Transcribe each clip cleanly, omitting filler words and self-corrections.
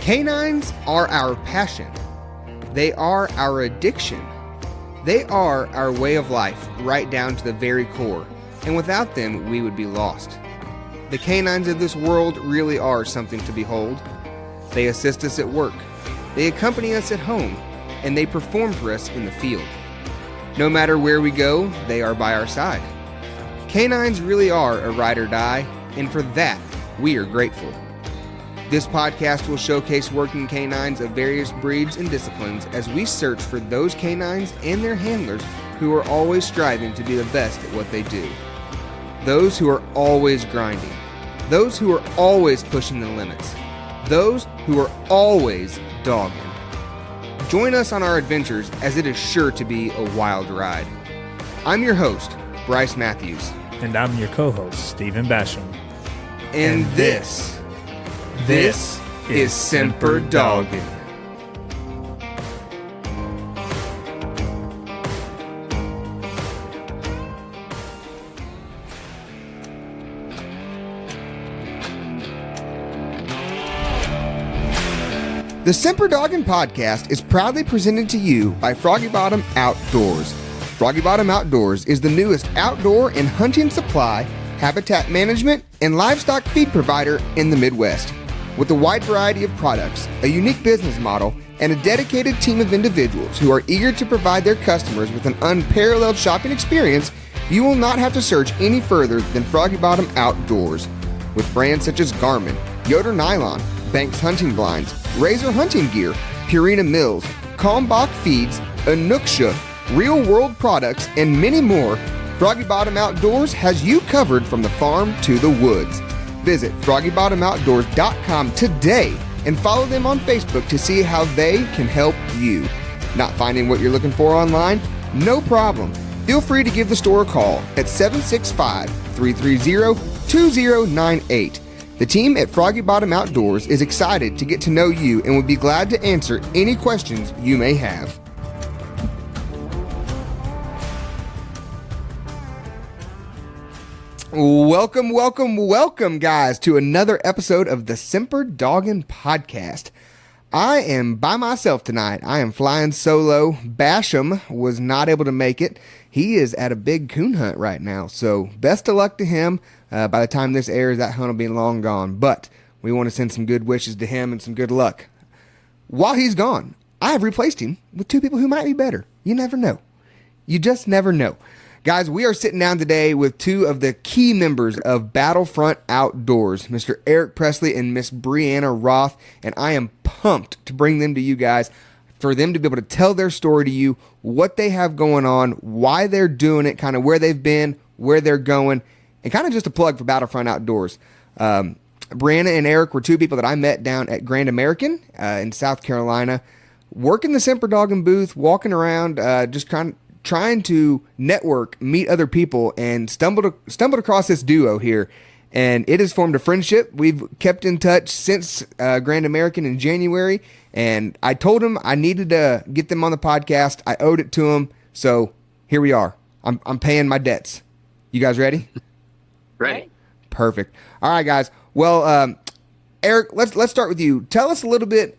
Canines are our passion. They are our addiction. They are our way of life, right down to the very core. And without them, we would be lost. The canines of this world really are something to behold. They assist us at work. They accompany us at home. And they perform for us in the field. No matter where we go, they are by our side. Canines really are a ride or die, and for that, we are grateful. This podcast will showcase working canines of various breeds and disciplines as we search for those canines and their handlers who are always striving to be the best at what they do. Those who are always grinding. Those who are always pushing the limits. Those who are always dogging. Join us on our adventures as it is sure to be a wild ride. I'm your host, Bryce Matthews. And I'm your co-host, Stephen Basham. And this is Semper Doggin. The Semper Doggin Podcast is proudly presented to you by Froggy Bottom Outdoors. Froggy Bottom Outdoors is the newest outdoor and hunting supply, habitat management, and livestock feed provider in the Midwest. With a wide variety of products, a unique business model, and a dedicated team of individuals who are eager to provide their customers with an unparalleled shopping experience, you will not have to search any further than Froggy Bottom Outdoors. With brands such as Garmin, Yoder Nylon, Banks Hunting Blinds, Razor Hunting Gear, Purina Mills, Kalmbach Feeds, Inukshuk, Real World Products, and many more, Froggy Bottom Outdoors has you covered from the farm to the woods. Visit FroggyBottomOutdoors.com today and follow them on Facebook to see how they can help you. Not finding what you're looking for online? No problem. Feel free to give the store a call at 765-330-2098. The team at Froggy Bottom Outdoors is excited to get to know you and would be glad to answer any questions you may have. Welcome, guys, to another episode of the Semper Doggin Podcast. I am by myself tonight. I am flying solo. Basham was not able to make it. He is at a big coon hunt right now, so best of luck to him. By the time this airs, that hunt will be long gone, but we want to send some good wishes to him and some good luck. While he's gone, I have replaced him with two people who might be better. You never know. You just never know. Guys, we are sitting down today with two of the key members of Battlefront Outdoors, Mr. Eric Pressley and Miss Brianna Roth, and I am pumped to bring them to you guys, for them to be able to tell their story to you, what they have going on, why they're doing it, kind of where they've been, where they're going, and kind of just a plug for Battlefront Outdoors. Brianna and Eric were two people that I met down at Grand American in South Carolina, working the Semper Doggin booth, walking around, just trying to network, meet other people, and stumbled across this duo here, and it has formed a friendship. We've kept in touch since Grand American in January, and I told him I needed to get them on the podcast. I owed it to him, so here we are. I'm paying my debts. You guys ready? Ready. Perfect. All right, guys. Well, Eric, let's start with you. Tell us a little bit.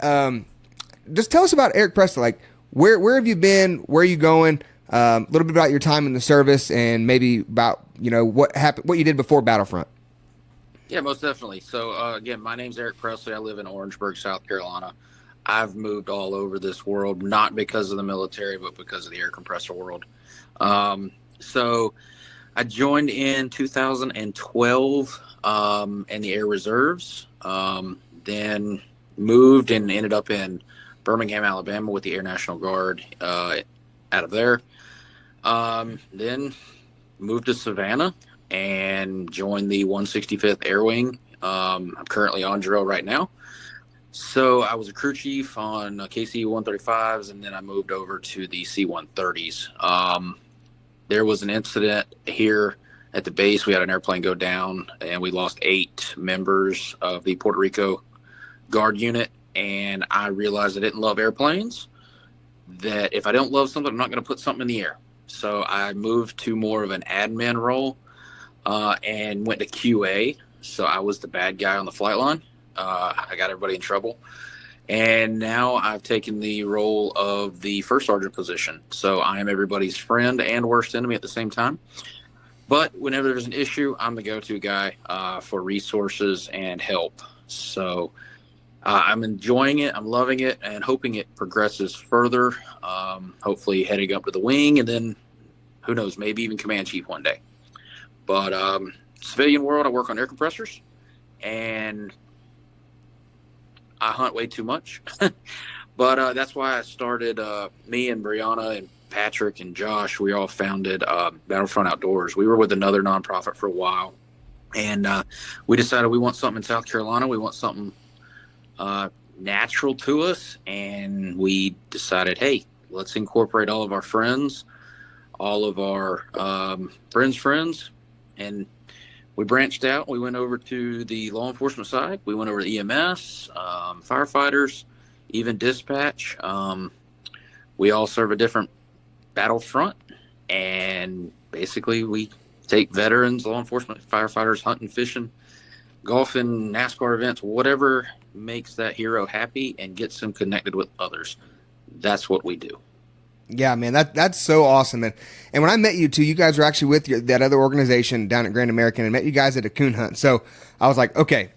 Just tell us about Eric Pressley. Like, where have you been? Where are you going? A little bit about your time in the service, and maybe about what happened, what you did before Battlefront. Yeah, most definitely. So again, my name's Eric Pressley. I live in Orangeburg, South Carolina. I've moved all over this world, not because of the military, but because of the air compressor world. So I joined in 2012 in the Air Reserves, then moved and ended up in Birmingham, Alabama with the Air National Guard out of there. Then moved to Savannah and joined the 165th Air Wing. I'm currently on drill right now. So I was a crew chief on KC-135s, and then I moved over to the C-130s. There was an incident here at the base. We had an airplane go down, and we lost 8 members of the Puerto Rico Guard unit, and I realized I didn't love airplanes, that if I don't love something, I'm not going to put something in the air. So I moved to more of an admin role and went to QA. So I was the bad guy on the flight line. I got everybody in trouble. And now I've taken the role of the first sergeant position. So I am everybody's friend and worst enemy at the same time. But whenever there's an issue, I'm the go-to guy for resources and help. So I'm enjoying it. I'm loving it and hoping it progresses further. Hopefully heading up to the wing and then who knows, maybe even command chief one day. But civilian world, I work on air compressors and I hunt way too much. But that's why I started, me and Brianna and Patrick and Josh, we all founded Battlefront Outdoors. We were with another nonprofit for a while. And we decided we want something in South Carolina. We want something natural to us. And we decided, hey, let's incorporate all of our friends, all of our friends. And we branched out. We went over to the law enforcement side. We went over to EMS, firefighters, even dispatch. We all serve a different battlefront. And basically we take veterans, law enforcement, firefighters, hunting, fishing, golfing, NASCAR events, whatever makes that hero happy and gets them connected with others. That's what we do. Yeah, man, that's so awesome. And when I met you two, you guys were actually with that other organization down at Grand American and met you guys at a coon hunt. So I was like, okay,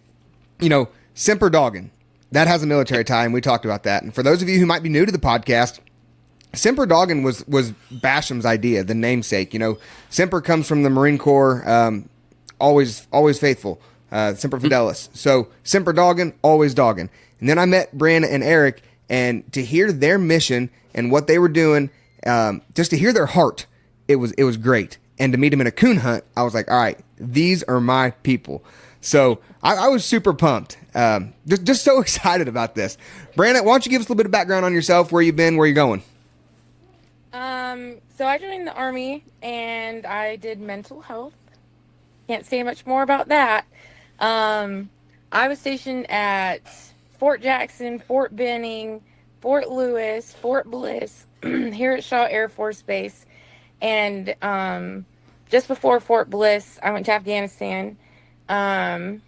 Semper Doggin, that has a military tie, and we talked about that. And for those of you who might be new to the podcast, Semper Doggin was Basham's idea, the namesake. Semper comes from the Marine Corps, always faithful, Semper Fidelis. So Semper Doggin, always dogging. And then I met Brianna and Eric, and to hear their mission and what they were doing, just to hear their heart, it was great. And to meet them in a coon hunt, I was like, all right, these are my people. So I was super pumped, just so excited about this. Brianna, why don't you give us a little bit of background on yourself, where you've been, where you're going? So I joined the Army and I did mental health. Can't say much more about that. I was stationed at Fort Jackson, Fort Benning, Fort Lewis, Fort Bliss, here at Shaw Air Force Base. And just before Fort Bliss, I went to Afghanistan and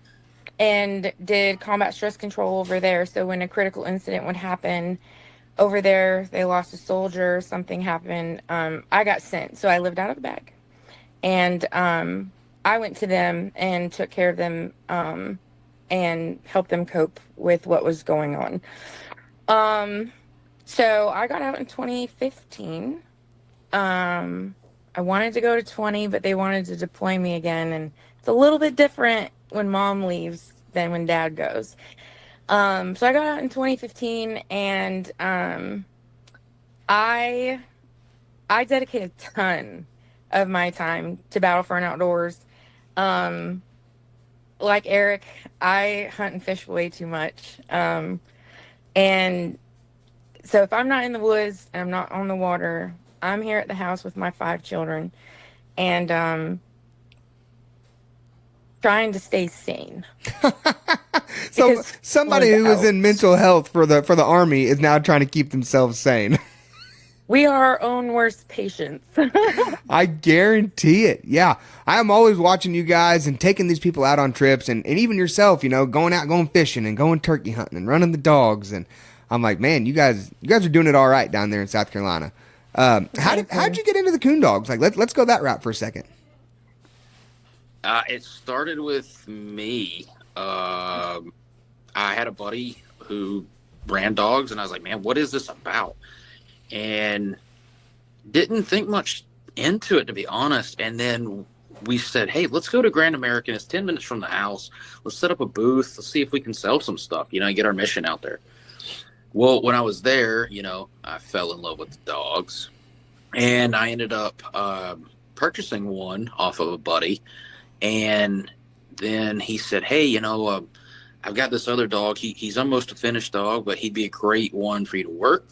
did combat stress control over there. So when a critical incident would happen over there, they lost a soldier, something happened, I got sent. So I lived out of the bag. And I went to them and took care of them and helped them cope with what was going on. So I got out in 2015. I wanted to go to 20, but they wanted to deploy me again. And it's a little bit different when mom leaves than when dad goes. So I got out in 2015 and I dedicate a ton of my time to Battlefront Outdoors. Like Eric, I hunt and fish way too much. And so if I'm not in the woods and I'm not on the water, I'm here at the house with my 5 children and trying to stay sane. So somebody who is in mental health for the Army is now trying to keep themselves sane. We are our own worst patients. I guarantee it. Yeah. I am always watching you guys and taking these people out on trips and even yourself, going out, going fishing and going turkey hunting and running the dogs. And I'm like, man, you guys are doing it all right down there in South Carolina. How'd you get into the coon dogs? Like, let's go that route for a second. It started with me. I had a buddy who ran dogs and I was like, man, what is this about? And didn't think much into it, to be honest. And then we said, hey, let's go to Grand American. It's 10 minutes from the house. Let's set up a booth. Let's see if we can sell some stuff, and get our mission out there. Well, when I was there, I fell in love with the dogs. And I ended up purchasing one off of a buddy. And then he said, hey, I've got this other dog. He's almost a finished dog, but he'd be a great one for you to work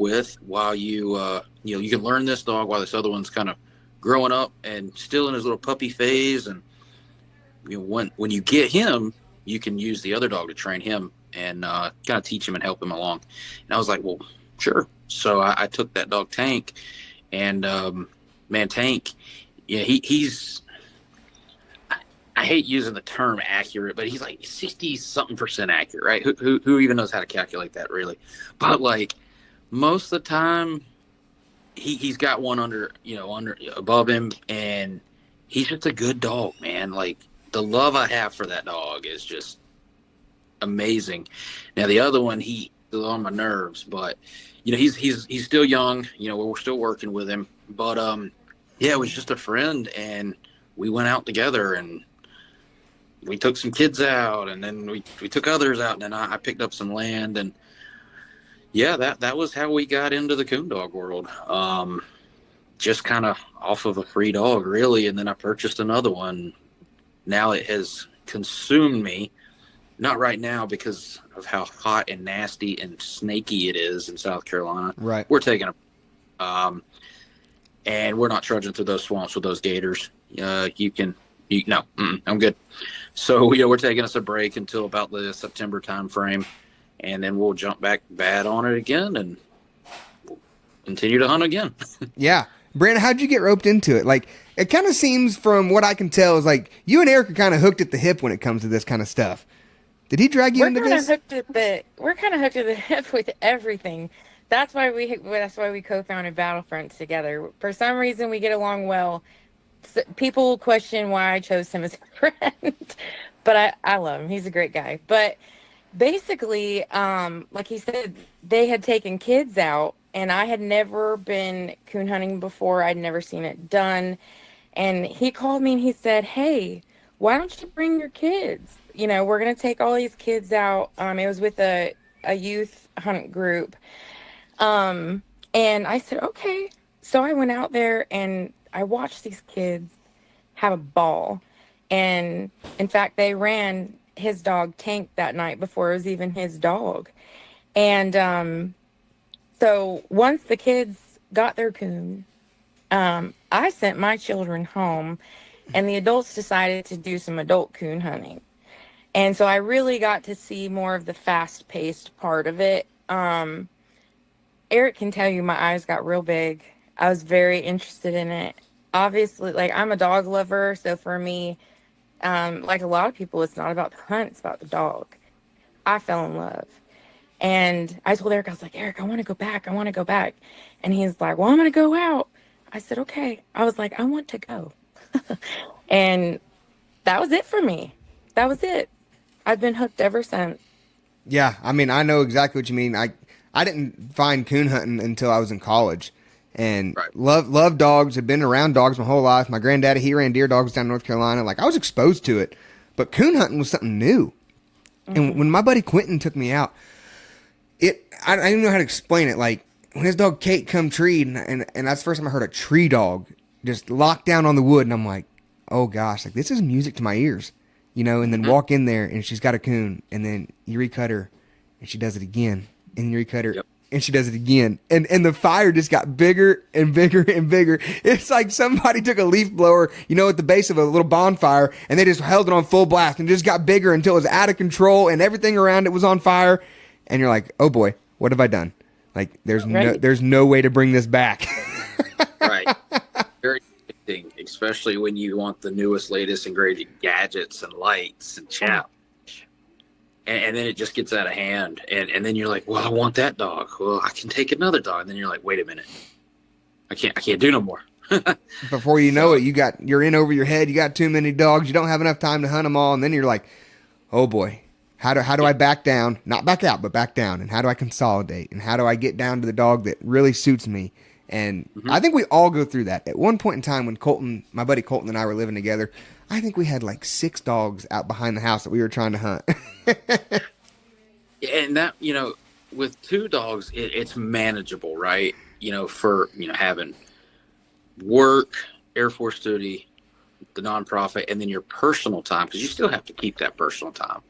with while you can learn this dog while this other one's kind of growing up and still in his little puppy phase. And when you get him, you can use the other dog to train him and kind of teach him and help him along. And I was like, well, sure. So I took that dog Tank And man, Tank, yeah, he's. I hate using the term accurate, but he's like 60-something% accurate, right? Who even knows how to calculate that, really? But like most of the time, he's got one above him, and he's just a good dog, man. Like the love I have for that dog is just amazing. Now the other one, he's on my nerves, but he's still young. We're still working with him, but yeah, it was just a friend, and we went out together, and we took some kids out, and then we took others out, and then I picked up some land, and yeah, that was how we got into the coon dog world. Just kind of off of a free dog, really, and then I purchased another one. Now it has consumed me. Not right now because of how hot and nasty and snaky it is in South Carolina. Right. We're taking and we're not trudging through those swamps with those gators. I'm good. So, we're taking us a break until about the September time frame, and then we'll jump back bad on it again and we'll continue to hunt again. Yeah. Brianna, how'd you get roped into it? Like, it kind of seems from what I can tell is like you and Eric are kind of hooked at the hip when it comes to this kind of stuff. Did he drag you into this? We're kind of hooked at the hip with everything. That's why we co-founded Battlefront together. For some reason, we get along well. People question why I chose him as a friend, but I love him. He's a great guy. But basically, like he said, they had taken kids out, and I had never been coon hunting before. I'd never seen it done. And he called me and he said, "Hey, why don't you bring your kids? We're going to take all these kids out." It was with a youth hunt group. And I said, okay. So I went out there and I watched these kids have a ball. And in fact, they ran his dog Tank that night before it was even his dog. And so once the kids got their coon, I sent my children home, and the adults decided to do some adult coon hunting. And so I really got to see more of the fast-paced part of it. Eric can tell you my eyes got real big. I was very interested in it. Obviously, like, I'm a dog lover, so for me, like a lot of people, it's not about the hunt, it's about the dog. I fell in love. And I told Eric, I was like, "Eric, I want to go back. And he's like, "Well, I'm going to go out." I said, "Okay." I was like, "I want to go." And that was it for me. That was it. I've been hooked ever since. Yeah, I mean, I know exactly what you mean. I didn't find coon hunting until I was in college, and Right. love dogs. Had been around dogs my whole life. My granddaddy, he ran deer dogs down in North Carolina. Like, I was exposed to it, but coon hunting was something new. Mm-hmm. And when my buddy Quentin took me out, I didn't know how to explain it. Like, when his dog Kate come treed, and that's the first time I heard a tree dog just locked down on the wood, and I'm like, oh gosh, like, this is music to my ears. And then walk in there, and she's got a coon, and then you recut her, and she does it again, and then you recut her, and she does it again, and the fire just got bigger and bigger and bigger. It's like somebody took a leaf blower, at the base of a little bonfire, and they just held it on full blast, and it just got bigger until it was out of control, and everything around it was on fire, and you're like, oh boy, what have I done? Like, there's no way to bring this back. Right. Very addicting, especially when you want the newest, latest, and greatest gadgets and lights and chow. And then it just gets out of hand. And then you're like, well, I want that dog. Well, I can take another dog. And then you're like, wait a minute. I can't do no more. Before you know it, you're in over your head. You got too many dogs. You don't have enough time to hunt them all. And then you're like, oh boy, how do I back down? Not back out, but back down. And how do I consolidate? And how do I get down to the dog that really suits me? And I think we all go through that. At one point in time when my buddy Colton and I were living together, I think we had like 6 dogs out behind the house that we were trying to hunt. And that, with 2 dogs, it's manageable, right? For, having work, Air Force duty, the nonprofit, and then your personal time, because you still have to keep that personal time.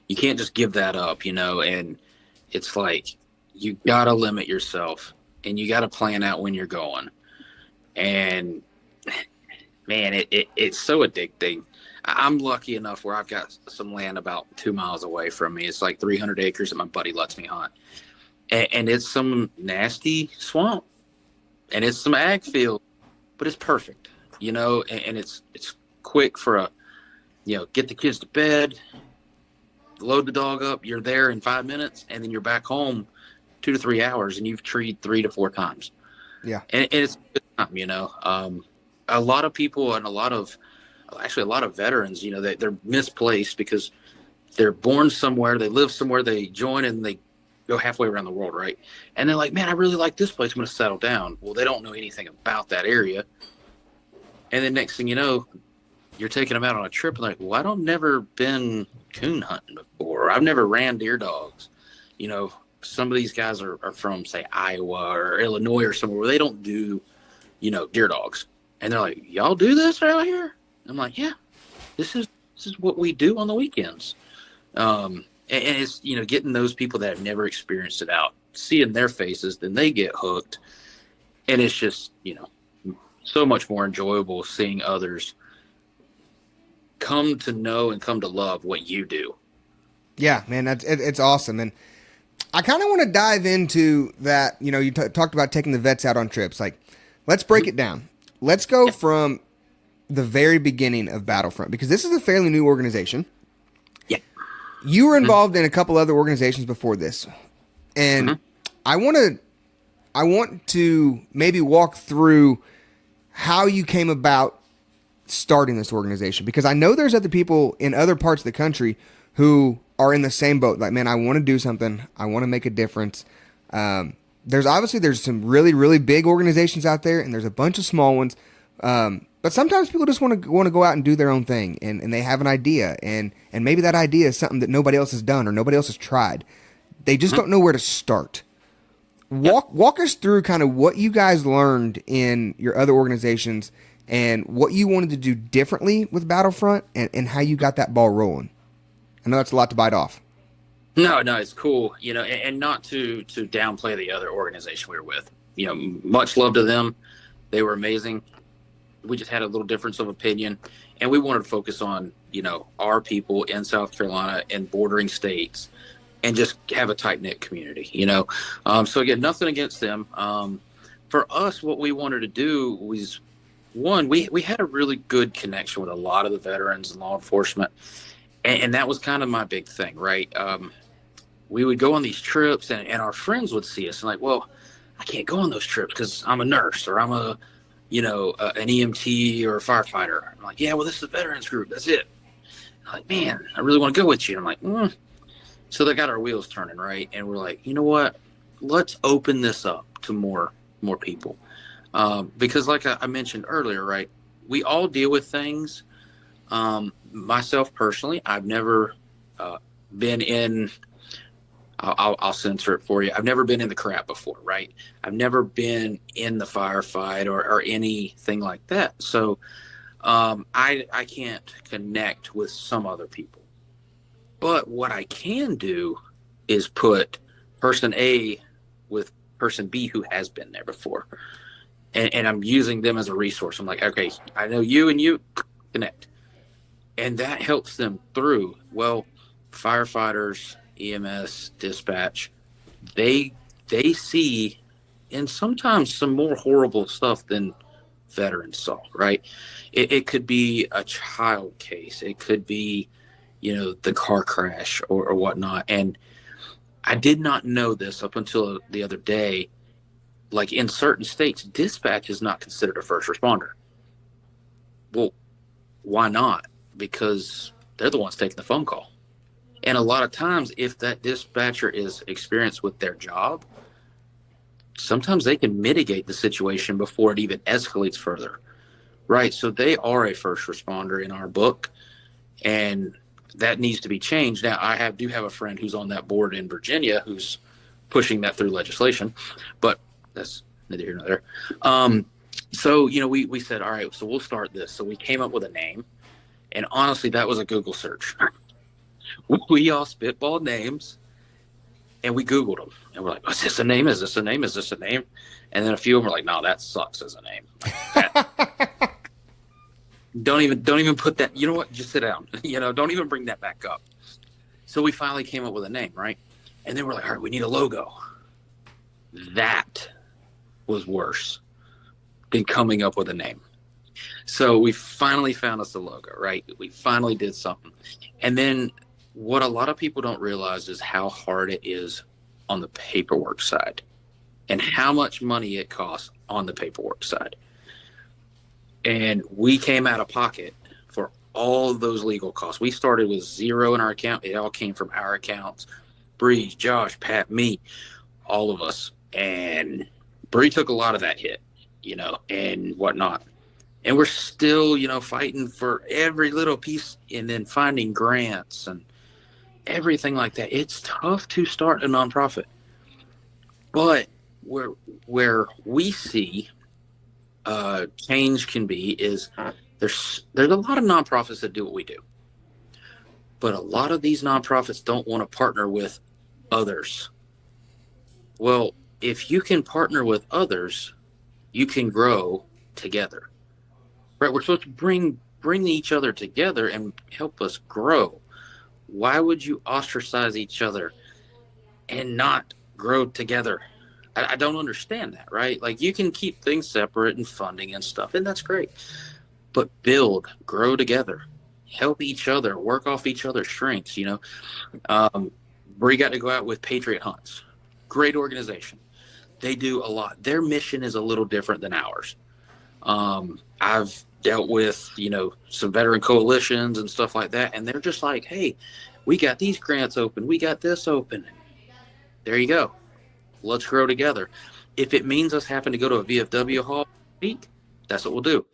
You can't just give that up, and it's like, you got to limit yourself. And you got to plan out when you're going. And man, it's so addicting. I'm lucky enough where I've got some land about 2 miles away from me. It's like 300 acres that my buddy lets me hunt. And it's some nasty swamp. and it's some ag field, but it's perfect, and it's quick for get the kids to bed, load the dog up, you're there in 5 minutes, and then you're back home 2 to 3 hours, and you've treed 3 to 4 times. Yeah. And it's a good time, a lot of people and a lot of veterans, they're misplaced because they're born somewhere, they live somewhere, they join and they go halfway around the world, right? And they're like, man, I really like this place, I'm going to settle down. Well, they don't know anything about that area. And then next thing you know, you're taking them out on a trip and like, well, I've never been coon hunting before. I've never ran deer dogs. Some of these guys are from, say, Iowa or Illinois or somewhere where they don't do, deer dogs. And they're like, y'all do this out here? I'm like, yeah, this is what we do on the weekends. And it's, getting those people that have never experienced it out, seeing their faces, then they get hooked. And it's just, so much more enjoyable seeing others come to know and come to love what you do. Yeah, man, it's awesome. And I kind of want to dive into that. You talked about taking the vets out on trips. Like, let's break it down. Let's go from the very beginning of Battlefront, because this is a fairly new organization. Yeah. You were involved in a couple other organizations before this. And I want to maybe walk through how you came about starting this organization, because I know there's other people in other parts of the country who are in the same boat. Like, man, I want to do something. I want to make a difference. There's some really, really big organizations out there, and there's a bunch of small ones. But sometimes people just want to go out and do their own thing, and they have an idea, and maybe that idea is something that nobody else has done or nobody else has tried. They just don't know where to start. Walk us through kind of what you guys learned in your other organizations and what you wanted to do differently with Battlefront, and how you got that ball rolling. I know that's a lot to bite off. No, it's cool, and not to downplay the other organization we were with. Much love to them. They were amazing. We just had a little difference of opinion, and we wanted to focus on, our people in South Carolina and bordering states, and just have a tight-knit community, So again, nothing against them. For us, what we wanted to do was, one, we had a really good connection with a lot of the veterans and law enforcement. And that was kind of my big thing, right? We would go on these trips, and our friends would see us and like, well, I can't go on those trips because I'm a nurse, or I'm an EMT or a firefighter. I'm like, yeah, well, this is a veterans group. That's it. I'm like, man, I really want to go with you. I'm like, So they got our wheels turning, right? And we're like, you know what? Let's open this up to more people. Because like I mentioned earlier, right, we all deal with things. Myself personally, I've never been in, I'll censor it for you. I've never been in the crap before, right? I've never been in the firefight or anything like that. So I can't connect with some other people. But what I can do is put person A with person B who has been there before. And I'm using them as a resource. I'm like, okay, I know you and you connect. And that helps them through. Well, firefighters, EMS, dispatch, they see, and sometimes some more horrible stuff than veterans saw, right? It could be a child case. It could be, the car crash or whatnot. And I did not know this up until the other day. Like, in certain states, dispatch is not considered a first responder. Well, why not? Because they're the ones taking the phone call. And a lot of times, if that dispatcher is experienced with their job, sometimes they can mitigate the situation before it even escalates further. Right? So they are a first responder in our book, and that needs to be changed. Now, I do have a friend who's on that board in Virginia who's pushing that through legislation, but that's neither here nor there. So, we said, all right, so we'll start this. So we came up with a name, and honestly, that was a Google search. We all spitballed names, and we Googled them, and we're like, is this a name? Is this a name? Is this a name? And then a few of them were like, no, that sucks as a name. Don't even put that, you know what, just sit down. Don't even bring that back up. So we finally came up with a name, right? And then we're like, all right, we need a logo. That was worse. than coming up with a name. So we finally found us a logo, right? We finally did something. And then what a lot of people don't realize is how hard it is on the paperwork side and how much money it costs on the paperwork side. And we came out of pocket for all of those legal costs. We started with zero in our account. It all came from our accounts. Bree, Josh, Pat, me, all of us. And Bree took a lot of that hit, and whatnot. And we're still, fighting for every little piece and then finding grants and everything like that. It's tough to start a nonprofit. But where we see change can be is there's a lot of nonprofits that do what we do. But a lot of these nonprofits don't want to partner with others. Well, if you can partner with others, you can grow together. Right? We're supposed to bring each other together and help us grow. Why would you ostracize each other and not grow together? I don't understand that, right? Like, you can keep things separate and funding and stuff, and that's great. But build, grow together, help each other, work off each other's strengths, Bree got to go out with Patriot Hunts. Great organization. They do a lot. Their mission is a little different than ours. I've dealt with, some veteran coalitions and stuff like that, and they're just like, hey, we got these grants open. We got this open. There you go. Let's grow together. If it means us having to go to a VFW hall week, that's what we'll do.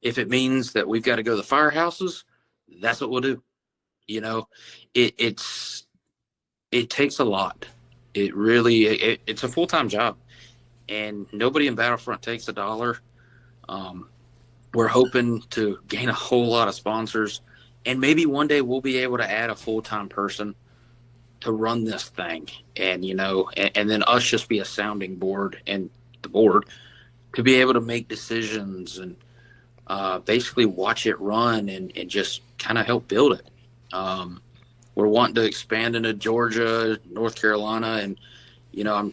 If it means that we've got to go to the firehouses, that's what we'll do. It takes a lot. It really, it's a full-time job, and nobody in Battlefront takes $1. We're hoping to gain a whole lot of sponsors, and maybe one day we'll be able to add a full-time person to run this thing, and and then us just be a sounding board and the board to be able to make decisions and basically watch it run and just kind of help build it. We're wanting to expand into Georgia, North Carolina, and I'm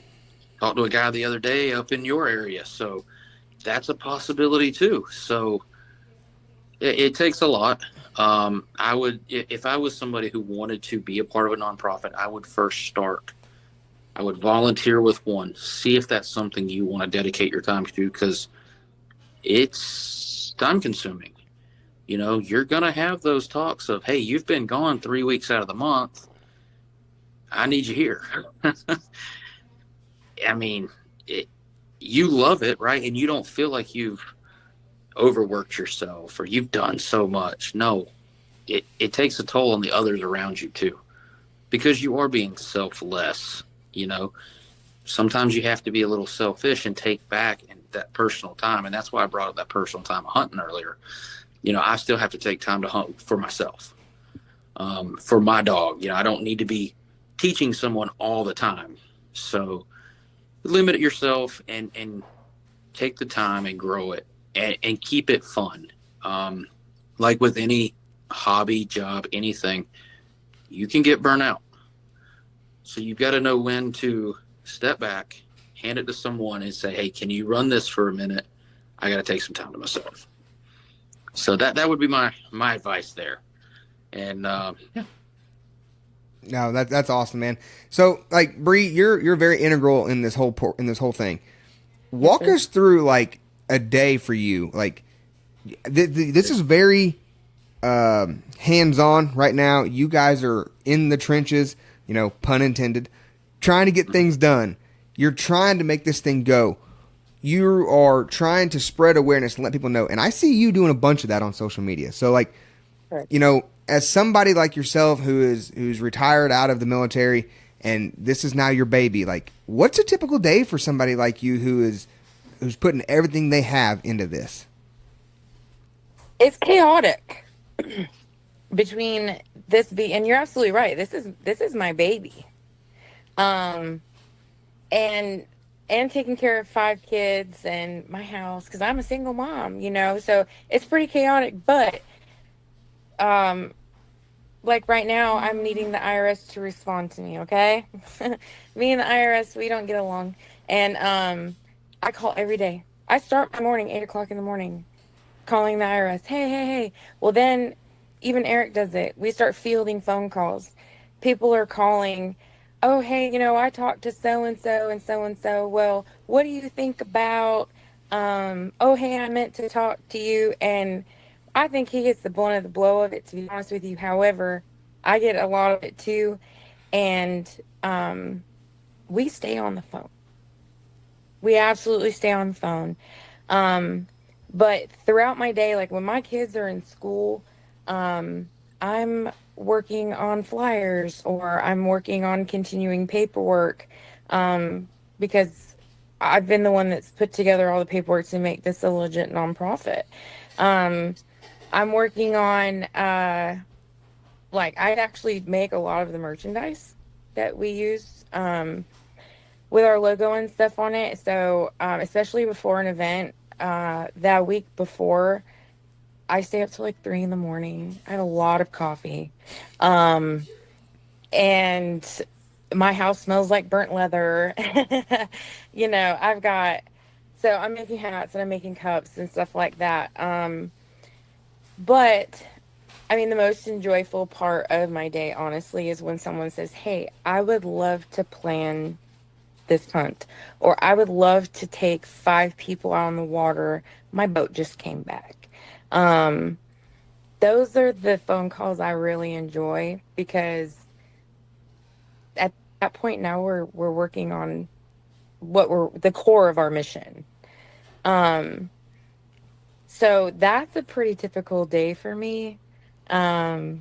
talking to a guy the other day up in your area, so that's a possibility too. So it takes a lot. I would, if I was somebody who wanted to be a part of a nonprofit, I would volunteer with one, see if that's something you want to dedicate your time to, because it's time consuming. You're going to have those talks of, hey, you've been gone 3 weeks out of the month. I need you here. I mean, you love it, right? And you don't feel like you've overworked yourself or you've done so much. No, it takes a toll on the others around you too, because you are being selfless. Sometimes you have to be a little selfish and take back that personal time. And that's why I brought up that personal time of hunting earlier. I still have to take time to hunt for myself, for my dog. I don't need to be teaching someone all the time. So limit yourself and take the time and grow it and keep it fun. Like with any hobby, job, anything, you can get burnt out. So you've got to know when to step back, hand it to someone and say, hey, can you run this for a minute? I got to take some time to myself. So that would be my advice there. And yeah. No, that's awesome, man. So, like, Bree, you're very integral in this whole thing. Walk us through like a day for you. Like, this is very hands-on right now. You guys are in the trenches, pun intended, trying to get things done. You're trying to make this thing go. You are trying to spread awareness and let people know. And I see you doing a bunch of that on social media. So, like, right. As somebody like yourself who's retired out of the military and this is now your baby, like, what's a typical day for somebody like you who's putting everything they have into this? It's chaotic between this and you're absolutely right. This is my baby. And taking care of 5 kids and my house, because I'm a single mom, so it's pretty chaotic. But like right now, I'm needing the IRS to respond to me. Okay, me and the IRS, we don't get along, and I call every day. I start my morning 8 o'clock in the morning, calling the IRS. Hey, hey, hey. Well, then even Eric does it. We start fielding phone calls. People are calling. Oh, hey, I talked to so and so and so and so. Well, what do you think about? Oh, hey, I meant to talk to you. And I think he gets the blunt of the blow of it, to be honest with you. However, I get a lot of it too. And we stay on the phone. We absolutely stay on the phone. But throughout my day, like when my kids are in school, I'm working on flyers or I'm working on continuing paperwork, because I've been the one that's put together all the paperwork to make this a legit nonprofit. I'm working on, like I actually make a lot of the merchandise that we use, with our logo and stuff on it. So, especially before an event, that week before, I stay up till like 3 a.m. I have a lot of coffee. And my house smells like burnt leather. So I'm making hats and I'm making cups and stuff like that. But I mean, the most enjoyable part of my day, honestly, is when someone says, hey, I would love to plan this hunt, or I would love to take 5 people out on the water. My boat just came back. Those are the phone calls I really enjoy, because at that point now we're working on what we're the core of our mission. So that's a pretty typical day for me. But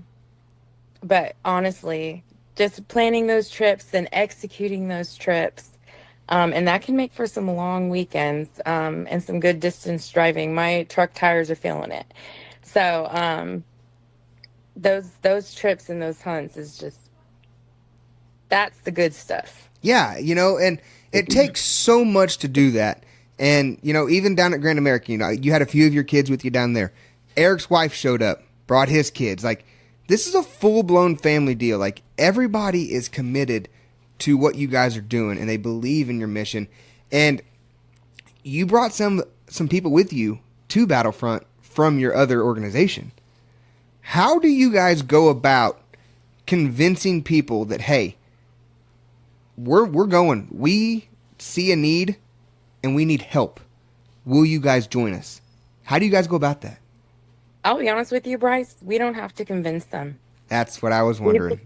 honestly, just planning those trips and executing those trips, and that can make for some long weekends, and some good distance driving. My truck tires are feeling it. So those trips and those hunts is just, that's the good stuff. Yeah, and it takes so much to do that. And, even down at Grand American, you had a few of your kids with you down there. Eric's wife showed up, brought his kids. Like, this is a full-blown family deal. Like, everybody is committed to what you guys are doing, and they believe in your mission. And you brought some people with you to Battlefront from your other organization. How do you guys go about convincing people that, hey, we're going, we see a need and we need help, will you guys join us? How do you guys go about that? I'll be honest with you, Bryce, we don't have to convince them. That's what I was wondering.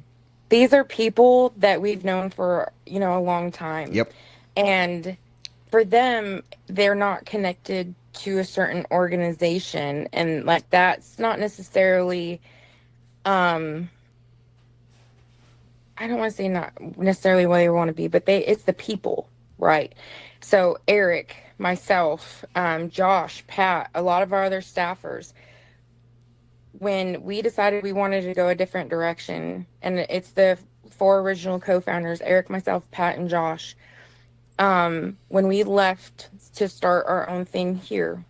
These are people that we've known for, a long time. Yep. And for them, they're not connected to a certain organization. And like, that's not necessarily, I don't want to say not necessarily what they want to be, but it's the people, right? So Eric, myself, Josh, Pat, a lot of our other staffers, when we decided we wanted to go a different direction, and it's the 4 original co-founders, Eric, myself, Pat, and Josh, when we left to start our own thing here,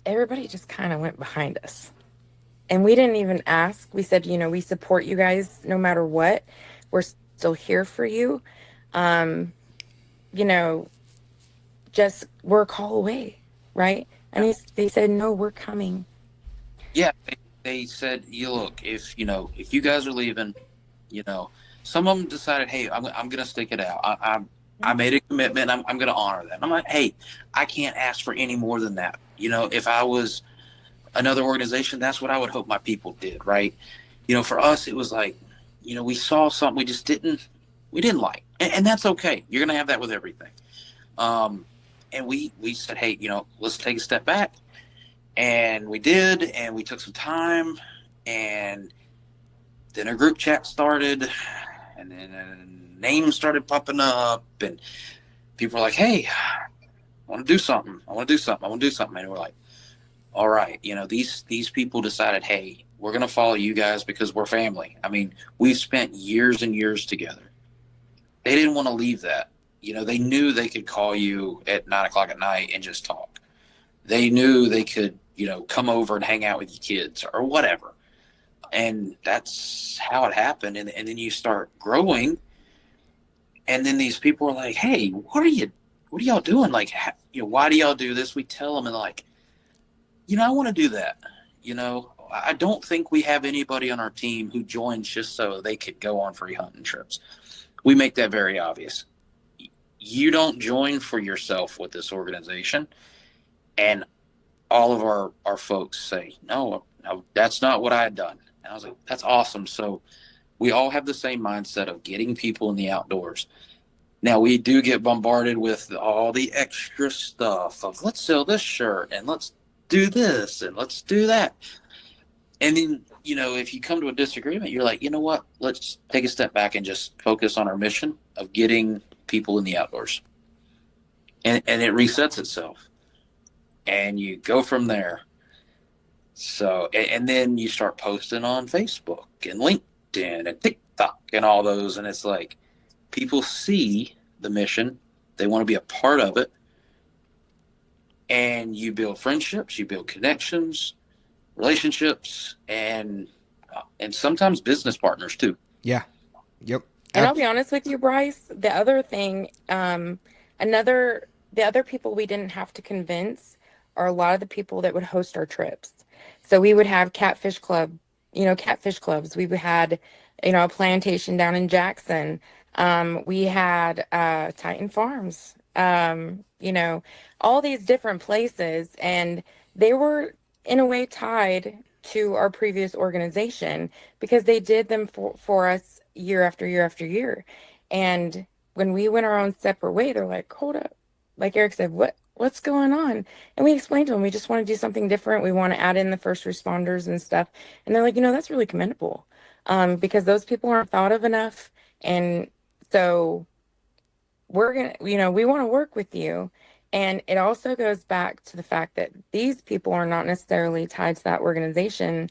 everybody just kind of went behind us. And we didn't even ask. We said, we support you guys no matter what. We're still here for you. Just we're a call away, right? And they said, no, we're coming. Yeah, they said, look, if you guys are leaving, some of them decided, hey, I'm going to stick it out. I made a commitment. I'm going to honor that. I'm like, hey, I can't ask for any more than that. If I was another organization, that's what I would hope my people did, right? For us, it was like, we saw something we just didn't like, and that's okay. You're going to have that with everything. And we said, hey, let's take a step back. And we did, and we took some time, and then a group chat started, and then names started popping up, and people were like, hey, I want to do something. And we're like, all right, these people decided, hey, we're going to follow you guys because we're family. I mean, we've spent years and years together. They didn't want to leave that. They knew they could call you at 9:00 at night and just talk. They knew they could, come over and hang out with your kids or whatever. And that's how it happened. And then you start growing. And then these people are like, hey, what are you what are y'all doing? Like, why do y'all do this? We tell them, and like, I want to do that. I don't think we have anybody on our team who joins just so they could go on free hunting trips. We make that very obvious. You don't join for yourself with this organization. And all of our folks say, no, that's not what I had done. And I was like, that's awesome. So we all have the same mindset of getting people in the outdoors. Now, we do get bombarded with all the extra stuff of let's sell this shirt and let's do this and let's do that. And then, if you come to a disagreement, you're like, you know what? Let's take a step back and just focus on our mission of getting people in the outdoors. And it resets itself. And you go from there. So, and then you start posting on Facebook and LinkedIn and TikTok and all those. And it's like, people see the mission. They want to be a part of it. And you build friendships, you build connections, relationships, and sometimes business partners too. Yeah. Yep. And I'll be honest with you, Bryce, the other thing, the other people we didn't have to convince are a lot of the people that would host our trips. So we would have catfish clubs. We had, a plantation down in Jackson. We had Titan Farms, all these different places. And they were, in a way, tied to our previous organization because they did them for us year after year after year. And when we went our own separate way, they're like, hold up. Like Eric said, what's going on? And we explained to them, we just want to do something different. We want to add in the first responders and stuff. And they're like, that's really commendable because those people aren't thought of enough. And so we're going to, we want to work with you. And it also goes back to the fact that these people are not necessarily tied to that organization.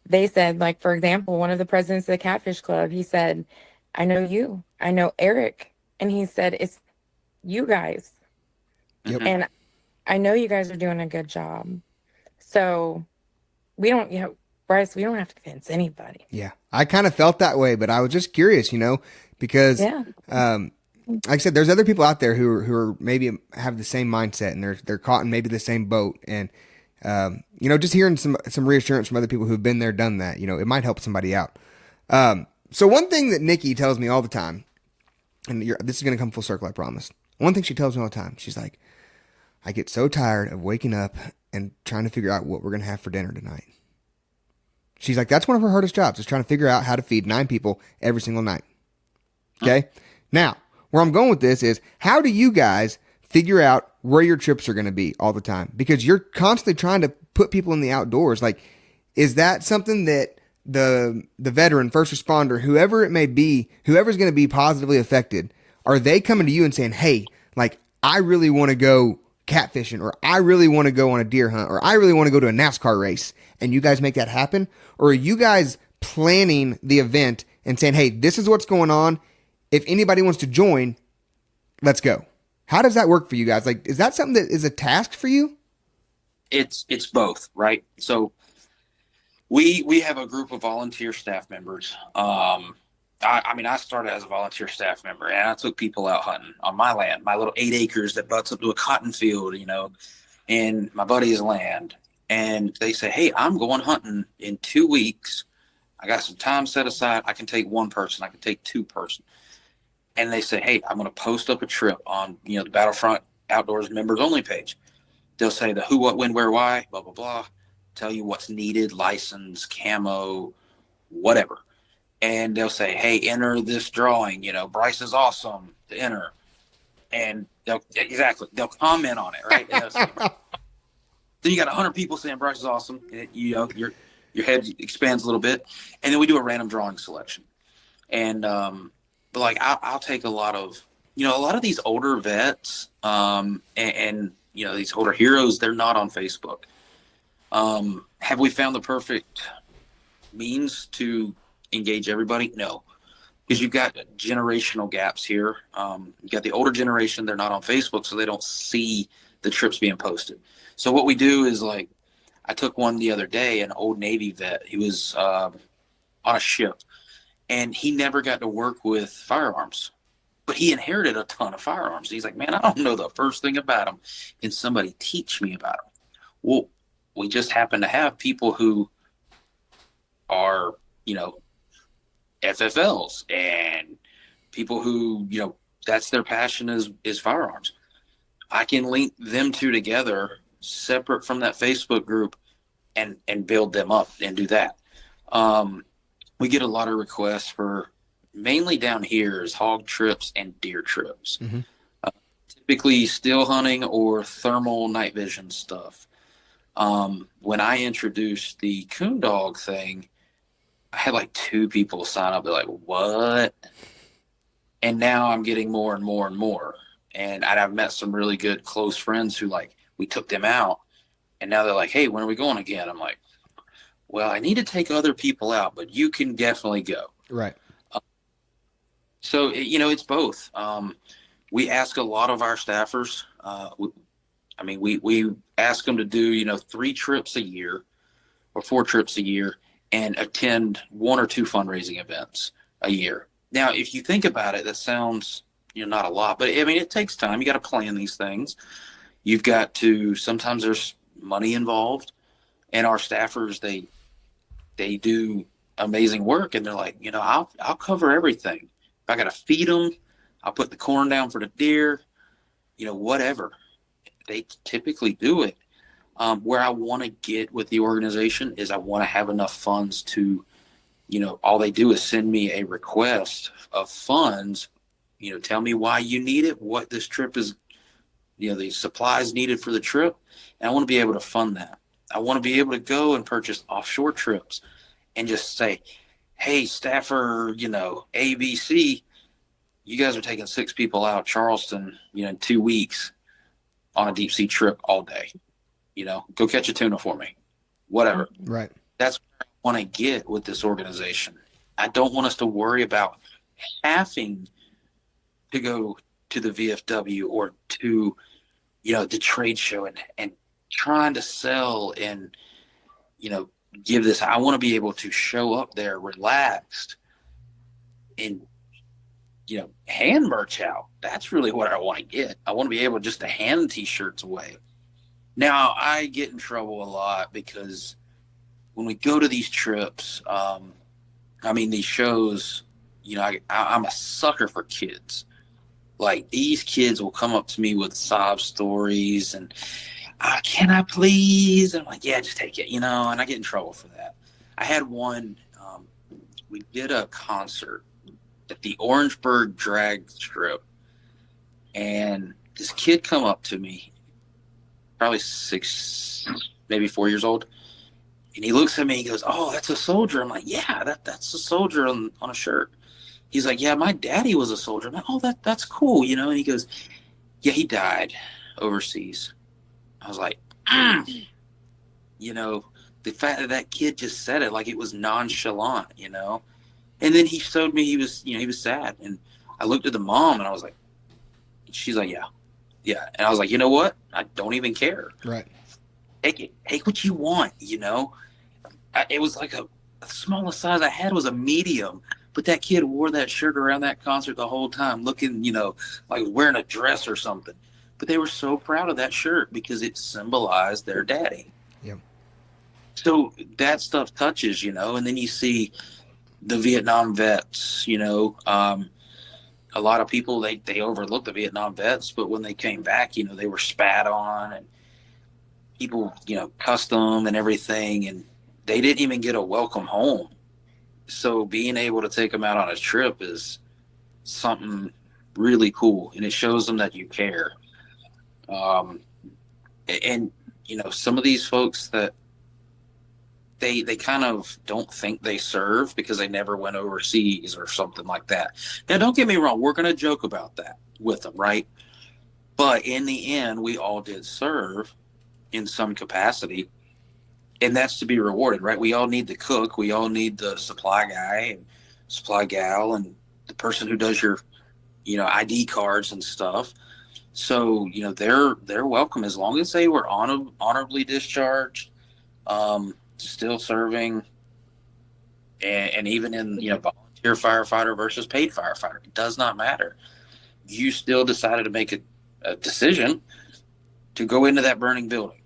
They said, like, for example, one of the presidents of the Catfish Club, he said, I know you, I know Eric. And he said, it's you guys. Yep. And I know you guys are doing a good job. So we don't, Bryce, we don't have to convince anybody. Yeah. I kind of felt that way, but I was just curious, because, like I said, there's other people out there who are maybe have the same mindset and they're caught in maybe the same boat. And, just hearing some reassurance from other people who've been there, done that, it might help somebody out. So one thing that Nikki tells me all the time, and this is going to come full circle, I promise. One thing she tells me all the time, she's like, I get so tired of waking up and trying to figure out what we're going to have for dinner tonight. She's like, that's one of her hardest jobs, is trying to figure out how to feed 9 people every single night. Okay? Now, where I'm going with this is, how do you guys figure out where your trips are going to be all the time? Because you're constantly trying to put people in the outdoors. Like, is that something that the veteran, first responder, whoever it may be, whoever's going to be positively affected, are they coming to you and saying, hey, like, I really want to go catfishing, or I really want to go on a deer hunt, or I really want to go to a NASCAR race, and you guys make that happen? Or are you guys planning the event and saying, hey, this is what's going on. If anybody wants to join, let's go. How does that work for you guys? Like, is that something that is a task for you? It's both, right? So we have a group of volunteer staff members. I started as a volunteer staff member, and I took people out hunting on my land, my little 8 acres that butts up to a cotton field, in my buddy's land. And they say, hey, I'm going hunting in 2 weeks. I got some time set aside. I can take one person. I can take 2 person. And they say, hey, I'm going to post up a trip on, the Battlefront Outdoors members only page. They'll say the who, what, when, where, why, blah, blah, blah. Tell you what's needed, license, camo, whatever. And they'll say, hey, enter this drawing, Bryce is awesome to enter. And they'll comment on it, right? Then you got 100 people saying Bryce is awesome. And your head expands a little bit. And then we do a random drawing selection. And, but like, I'll take a lot of these older vets, and these older heroes, they're not on Facebook. Have we found the perfect means to engage everybody? No, because you've got generational gaps here. You got the older generation, they're not on Facebook, so they don't see the trips being posted. So what we do is, like, I took one the other day, an old Navy vet. He was on a ship, and he never got to work with firearms. but he inherited a ton of firearms. He's like, man, I don't know the first thing about them. Can somebody teach me about them? Well, we just happen to have people who are, FFLs and people who, that's their passion is firearms. I can link them two together separate from that Facebook group and build them up and do that. We get a lot of requests for, mainly down here, is hog trips and deer trips. Mm-hmm. Typically still hunting or thermal night vision stuff. When I introduced the coon dog thing, I had like 2 people sign up. They're like, what? And now I'm getting more and more and more. And I've met some really good close friends who, like, we took them out. And now they're like, hey, when are we going again? I'm like, well, I need to take other people out, but you can definitely go. Right. So, it's both. We ask a lot of our staffers. We ask them to do, 3 trips a year or 4 trips a year and attend 1 or 2 fundraising events a year. Now, if you think about it, that sounds, not a lot, but it takes time. You got to plan these things. You've got to, sometimes there's money involved, and our staffers, they do amazing work, and they're like, I'll cover everything. If I got to feed them, I'll put the corn down for the deer, whatever. They typically do it. Where I want to get with the organization is I want to have enough funds to, all they do is send me a request of funds, tell me why you need it, what this trip is, the supplies needed for the trip. And I want to be able to fund that. I want to be able to go and purchase offshore trips and just say, hey, staffer, ABC, you guys are taking 6 people out Charleston, in 2 weeks on a deep sea trip all day. Go catch a tuna for me, whatever. Right. That's what I want to get with this organization. I don't want us to worry about having to go to the VFW or to, the trade show and trying to sell and, give this. I want to be able to show up there relaxed and, hand merch out. That's really what I want to get. I want to be able just to hand T-shirts away. Now, I get in trouble a lot because when we go to these trips, these shows, I'm a sucker for kids. Like, these kids will come up to me with sob stories and, can I please? And I'm like, yeah, just take it, and I get in trouble for that. I had one, we did a concert at the Orangeburg drag strip, and this kid come up to me, probably 6, maybe 4 years old. And he looks at me, he goes, oh, that's a soldier. I'm like, yeah, that's a soldier on a shirt. He's like, yeah, my daddy was a soldier. I'm like, oh, that's cool, And he goes, yeah, he died overseas. I was like, the fact that kid just said it like it was nonchalant, And then he showed me he was sad. And I looked at the mom and I was like, she's like, yeah. Yeah. And I was like, you know what? I don't even care. Right. Take it. Take what you want, It was like the smallest size I had was a medium. But that kid wore that shirt around that concert the whole time, looking, like wearing a dress or something. But they were so proud of that shirt because it symbolized their daddy. Yeah. So that stuff touches, and then you see the Vietnam vets, a lot of people, they overlook the Vietnam vets, but when they came back, they were spat on and people, cussed them and everything, and they didn't even get a welcome home. So being able to take them out on a trip is something really cool, and it shows them that you care. And some of these folks that they kind of don't think they serve because they never went overseas or something like that. Now, don't get me wrong. We're going to joke about that with them, right? But in the end, we all did serve in some capacity, and that's to be rewarded, right? We all need the cook. We all need the supply guy and supply gal and the person who does your, ID cards and stuff. So, they're welcome as long as they were honorably discharged, still serving, and even in, volunteer firefighter versus paid firefighter, it does not matter. you still decided to make a decision to go into that burning building.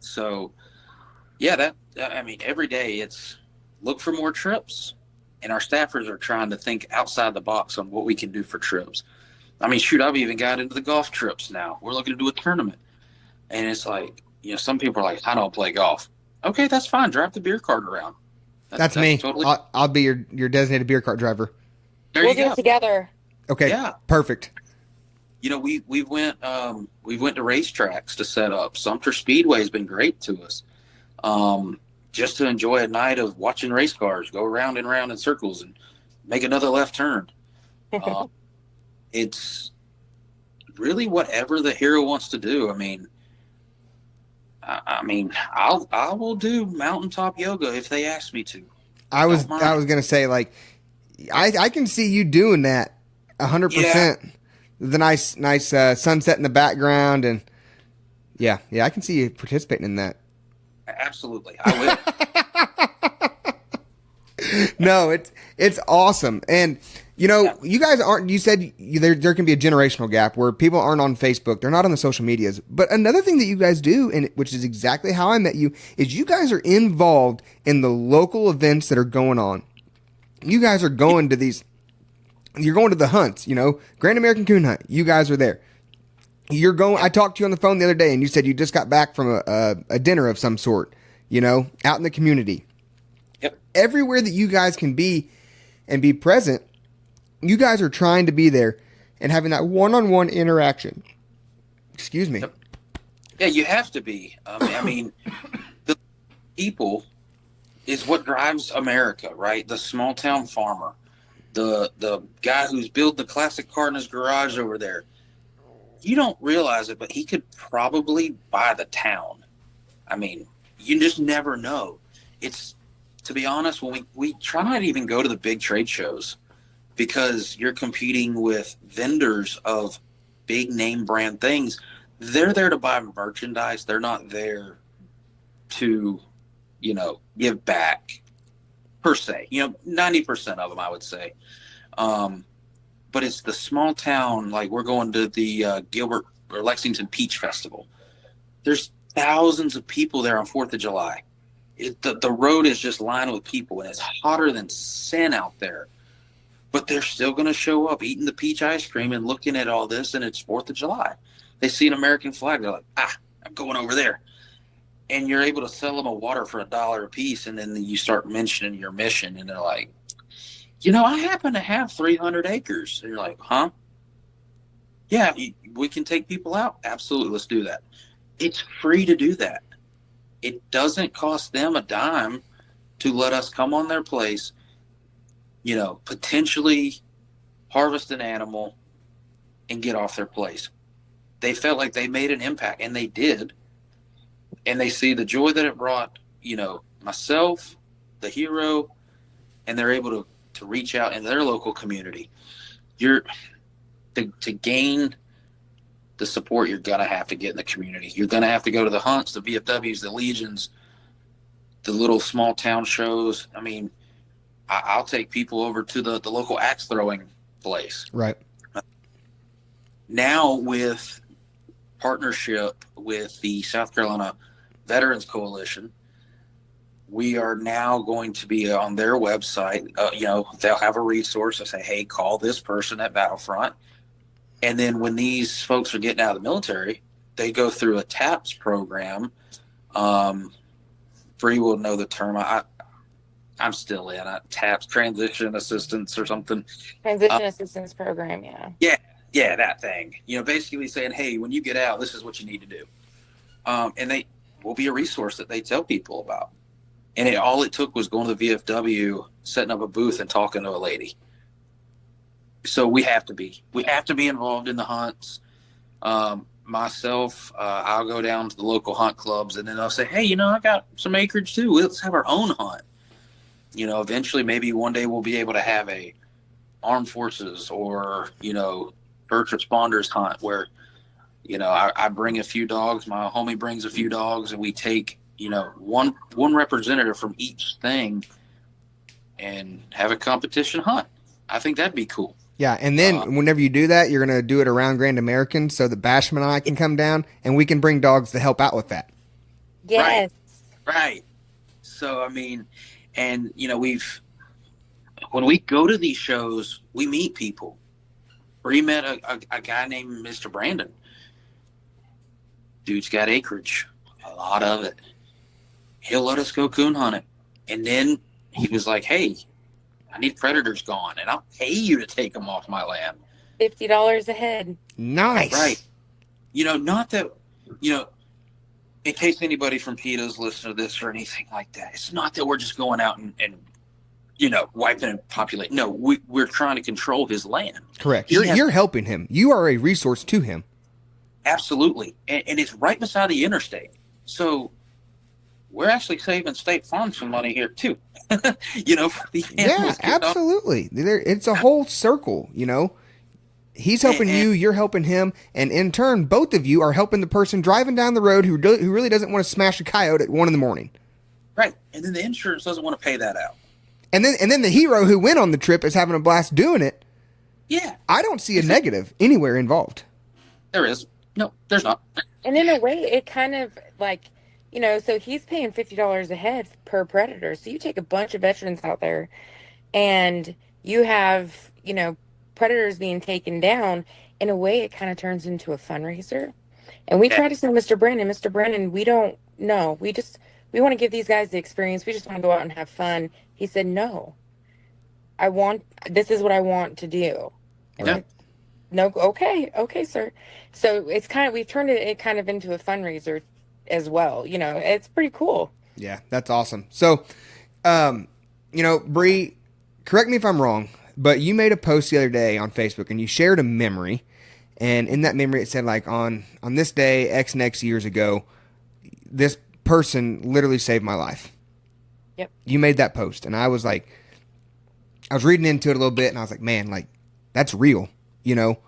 So, yeah, every day it's look for more trips. And our staffers are trying to think outside the box on what we can do for trips. I mean, shoot, I've even got into the golf trips now. We're looking to do a tournament. And it's like, some people are like, I don't play golf. Okay, that's fine. Drive the beer cart around. That's me. Totally. I'll be your designated beer cart driver. We'll do it together. Okay. Yeah. Perfect. We went to racetracks to set up. Sumter Speedway has been great to us. Just to enjoy a night of watching race cars go round and round in circles and make another left turn. It's really whatever the hero wants to do. I will do mountaintop yoga if they ask me to. I was gonna say, like, I can see you doing that 100%. Yeah. The nice sunset in the background, and yeah, I can see you participating in that. Absolutely, I will. No, it's awesome, and you guys aren't. You said there can be a generational gap where people aren't on Facebook, they're not on the social medias. But another thing that you guys do, and which is exactly how I met you, is you guys are involved in the local events that are going on. You guys are going to these. You're going to the hunts, Grand American Coon Hunt. You guys are there. You're going. I talked to you on the phone the other day, and you said you just got back from a dinner of some sort, out in the community. Yep. Everywhere that you guys can be and be present, you guys are trying to be there and having that one-on-one interaction. Excuse me. Yep. Yeah, you have to be. The people is what drives America, right? The small town farmer, the guy who's built the classic car in his garage over there. You don't realize it, but he could probably buy the town. You just never know. It's, to be honest, when we try not to even go to the big trade shows because you're competing with vendors of big name brand things. They're there to buy merchandise. They're not there to, give back per se. 90% of them, I would say. But it's the small town, like we're going to the Gilbert or Lexington Peach Festival. There's thousands of people there on 4th of July. The road is just lined with people, and it's hotter than sin out there. But they're still going to show up eating the peach ice cream and looking at all this, and it's 4th of July. They see an American flag. They're like, I'm going over there. And you're able to sell them a water for $1 a piece, and then you start mentioning your mission, and they're like, I happen to have 300 acres. And you're like, huh? Yeah, we can take people out. Absolutely, let's do that. It's free to do that. It doesn't cost them a dime to let us come on their place, potentially harvest an animal and get off their place. They felt like they made an impact, and they did. And they see the joy that it brought, myself, the hero, and they're able to reach out in their local community. To gain the support, you're going to have to get in the community. You're going to have to go to the hunts, the VFWs, the Legions, the little small town shows. I'll take people over to the local axe throwing place. Right. Now with partnership with the South Carolina Veterans Coalition, we are now going to be on their website. They'll have a resource to say, hey, call this person at Battlefront. And then when these folks are getting out of the military, they go through a TAPS program. Bree will know the term. I'm still in TAPS, Transition Assistance or something. Transition Assistance Program, yeah. Yeah, that thing. Basically saying, hey, when you get out, this is what you need to do. And they will be a resource that they tell people about. And all it took was going to the VFW, setting up a booth and talking to a lady. So we have to be involved in the hunts. Myself, I'll go down to the local hunt clubs, and then they'll say, hey, I got some acreage too. Let's have our own hunt. Eventually maybe one day we'll be able to have a armed forces or, first responders hunt where, I bring a few dogs, my homie brings a few dogs, and we take, one representative from each thing and have a competition hunt. I think that'd be cool. Yeah, and then whenever you do that, you're going to do it around Grand American so that Basham and I can come down and we can bring dogs to help out with that. Yes. Right. So, I mean, and, you know, when we go to these shows, we meet people. We met a guy named Mr. Brandon. Dude's got acreage, a lot of it. He'll let us go coon hunt it. And then he was like, hey, I need predators gone, and I'll pay you to take them off my land. $50 a head. Nice. Right. You know, not that, you know, in case anybody from PETA's listening to this or anything like that, it's not that we're just going out and you know, wiping and populating. No, we're trying to control his land. Correct. You're helping him. You are a resource to him. Absolutely. And it's right beside the interstate. So we're actually saving State Farm some money here, too. You know, for the animals. Yeah, absolutely. It's a whole circle, you know. He's helping you, you're helping him, and in turn, both of you are helping the person driving down the road who really doesn't want to smash a coyote at 1 a.m. Right. And then the insurance doesn't want to pay that out. And then the hero who went on the trip is having a blast doing it. Yeah. I don't see a negative anywhere involved. There is. No, there's not. And in a way, it kind of like, you know, so he's paying $50 a head per predator. So you take a bunch of veterans out there and you have, you know, predators being taken down. In a way, it kind of turns into a fundraiser. And we try to say, Mr. Brandon, we don't know. We want to give these guys the experience. We just want to go out and have fun. He said, no, this is what I want to do. And Yeah. No, okay, sir. So it's we've turned it kind of into a fundraiser as well. You know, it's pretty cool. Yeah, that's awesome. So, you know, Bree, correct me if I'm wrong, but you made a post the other day on Facebook and you shared a memory. And in that memory, it said like on this day, X and X years ago, this person literally saved my life. Yep. You made that post. And I was like, I was reading into it a little bit and I was like, man, like that's real. You know,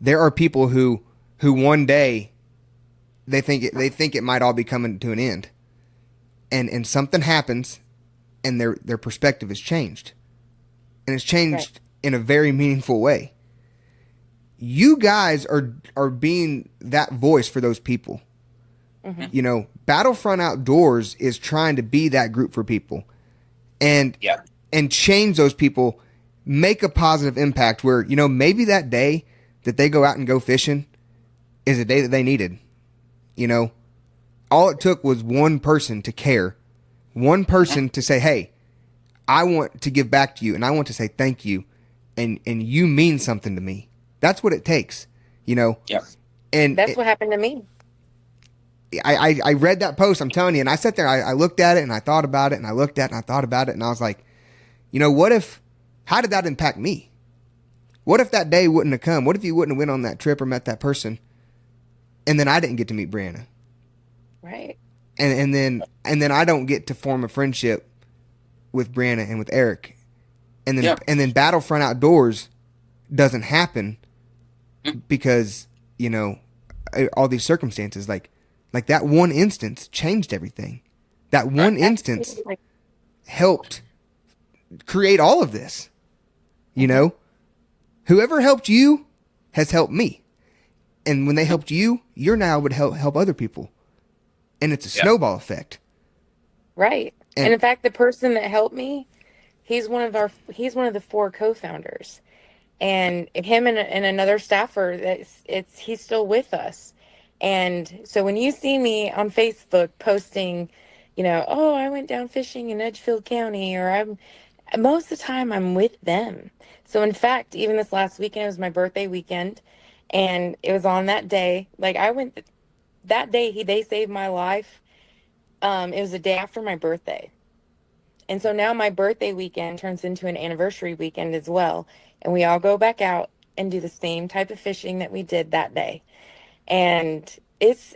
there are people who one day they think it might all be coming to an end, and something happens, and their perspective is changed, and it's changed in a very meaningful way. You guys are being that voice for those people. Mm-hmm. You know, Battlefront Outdoors is trying to be that group for people, and change those people. Make a positive impact where, you know, maybe that day that they go out and go fishing is a day that they needed. You know, all it took was one person to care, one person to say, hey, I want to give back to you and I want to say thank you. And you mean something to me. That's what it takes, you know? Yeah. And that's what happened to me. I read that post, I'm telling you, and I sat there, I looked at it and I thought about it and I looked at it and I thought about it and I was like, you know, how did that impact me? What if that day wouldn't have come? What if you wouldn't have went on that trip or met that person, and then I didn't get to meet Brianna? Right. And then I don't get to form a friendship with Brianna and with Eric, and then Battlefront Outdoors doesn't happen because, you know, all these circumstances like that one instance changed everything. That one instance helped create all of this. You know, whoever helped you has helped me. And when they helped you, you're now able to help other people. And it's a snowball effect. Right. And in fact, the person that helped me, he's one of the 4 co-founders. And him and another staffer, he's still with us. And so when you see me on Facebook posting, you know, oh, I went down fishing in Edgefield County, or most of the time I'm with them. So in fact, even this last weekend, it was my birthday weekend, and it was on that day. Like I went that day, they saved my life. It was the day after my birthday. And so now my birthday weekend turns into an anniversary weekend as well. And we all go back out and do the same type of fishing that we did that day. And it's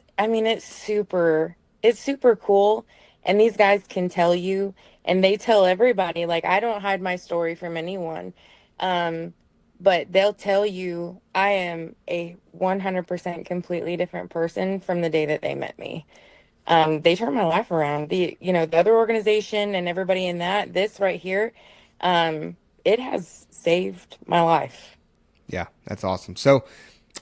super cool. And these guys can tell you, and they tell everybody, like, I don't hide my story from anyone. But they'll tell you I am a 100% completely different person from the day that they met me. They turned my life around. The other organization and everybody in this right here, it has saved my life. Yeah, that's awesome. So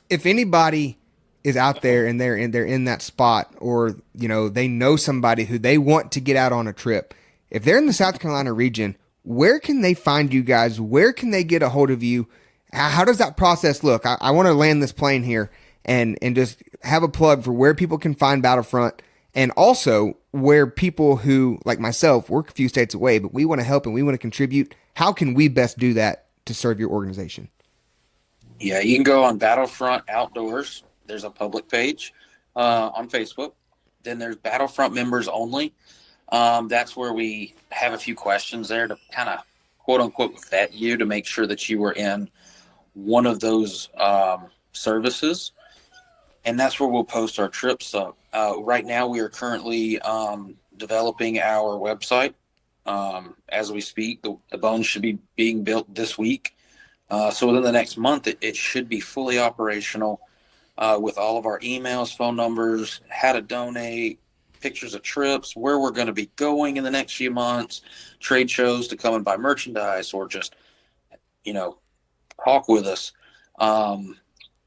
if anybody is out there and they're in that spot, or they know somebody who they want to get out on a trip, if they're in the South Carolina region, where can they find you guys? Where can they get a hold of you? How does that process look? I want to land this plane here and just have a plug for where people can find Battlefront, and also where people who, like myself, work a few states away, but we want to help and we want to contribute. How can we best do that to serve your organization? Yeah, you can go on Battlefront Outdoors. There's a public page on Facebook. Then there's Battlefront members only. That's where we have a few questions there to kind of quote unquote vet you to make sure that you were in one of those services. And that's where we'll post our trips up. Right now we are currently developing our website as we speak. The bones should be being built this week. So within the next month, it should be fully operational with all of our emails, phone numbers, how to donate, pictures of trips, where we're going to be going in the next few months, trade shows to come and buy merchandise or just, talk with us.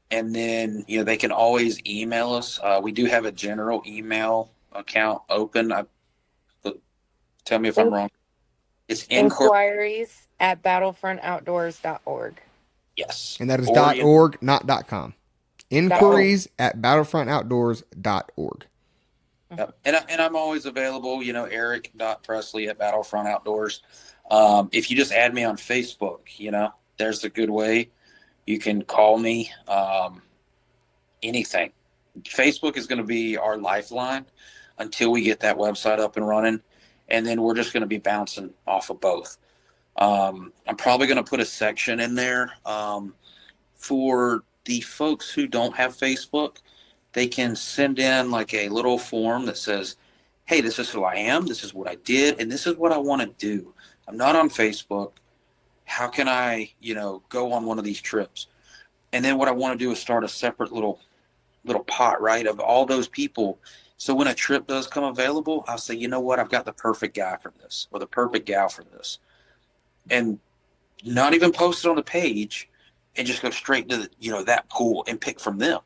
And then, they can always email us. We do have a general email account open. Tell me if I'm wrong. It's inquiries@battlefrontoutdoors.org. Yes. And that is .org, not .com. Inquiries@battlefrontoutdoors.org. Yep. And I'm always available, Eric.Pressley@Battlefront Outdoors. If you just add me on Facebook, there's a good way. You can call me, anything. Facebook is going to be our lifeline until we get that website up and running. And then we're just going to be bouncing off of both. I'm probably going to put a section in there for the folks who don't have Facebook. They can send in like a little form that says, hey, this is who I am, this is what I did, and this is what I want to do. I'm not on Facebook. How can I, go on one of these trips? And then what I want to do is start a separate little pot, right, of all those people. So when a trip does come available, I'll say, you know what, I've got the perfect guy for this or the perfect gal for this. And not even post it on the page and just go straight to that pool and pick from them.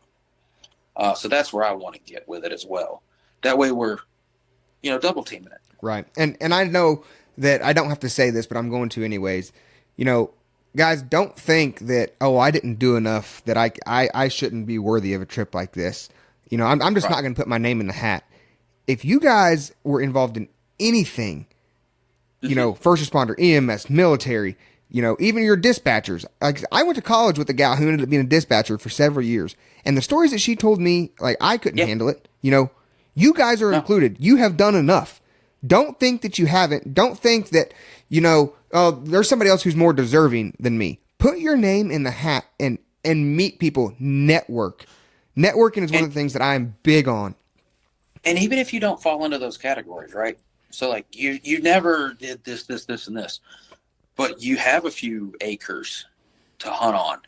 So that's where I want to get with it as well. That way we're, double teaming it. Right. And I know that I don't have to say this, but I'm going to anyways. Guys, don't think that, I didn't do enough, that I shouldn't be worthy of a trip like this. I'm just not going to put my name in the hat. If you guys were involved in anything, first responder, EMS, military, even your dispatchers. Like, I went to college with a gal who ended up being a dispatcher for several years. And the stories that she told me, like, I couldn't handle it. You guys are included. You have done enough. Don't think that you haven't. Don't think that, there's somebody else who's more deserving than me. Put your name in the hat and meet people. Network. Networking is one of the things that I'm big on. And even if you don't fall into those categories, right? So like you never did this, and this, but you have a few acres to hunt on.